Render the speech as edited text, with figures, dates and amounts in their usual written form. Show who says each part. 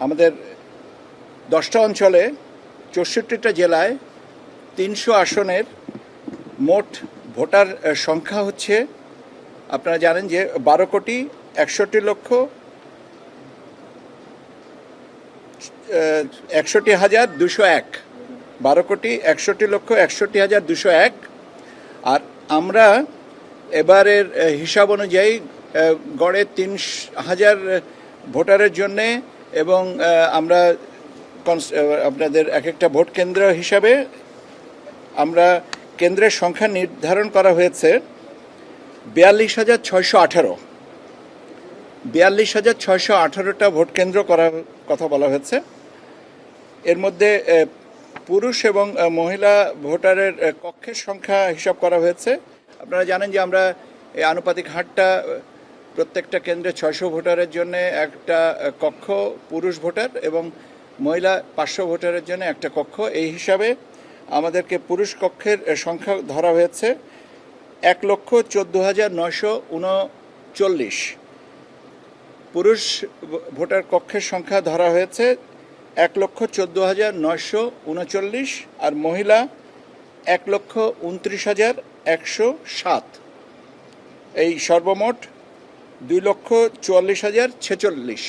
Speaker 1: আমাদের 10টা অঞ্চলে 64টা জেলায় 300 আসনের মোট ভোটার সংখ্যা হচ্ছে, আপনারা জানেন যে 12,61,201, 12,61,61,201। আর আমরা এবারের হিসাব অনুযায়ী গড়ে 3,000 ভোটারের জন্যে, এবং আমরা আপনাদের এক একটা ভোট কেন্দ্র হিসাবে আমরা কেন্দ্রের সংখ্যা নির্ধারণ করা হয়েছে 42,618। 42,618টা ভোট কেন্দ্র করার কথা বলা হয়েছে। এর মধ্যে পুরুষ এবং মহিলা ভোটারের কক্ষের সংখ্যা হিসাব করা হয়েছে। আপনারা জানেন যে আমরা এই আনুপাতিক হারটা প্রত্যেকটা কেন্দ্রে 600 ভোটারের জন্য একটা কক্ষ পুরুষ ভোটার এবং মহিলা 500 ভোটারের জন্য একটা কক্ষ, এই হিসাবে আমাদেরকে পুরুষ কক্ষের সংখ্যা ধরা হয়েছে 1,14,939। পুরুষ ভোটার কক্ষের সংখ্যা ধরা হয়েছে 1,14,939, আর মহিলা 1,29,107। এই সর্বমোট 2,44,046।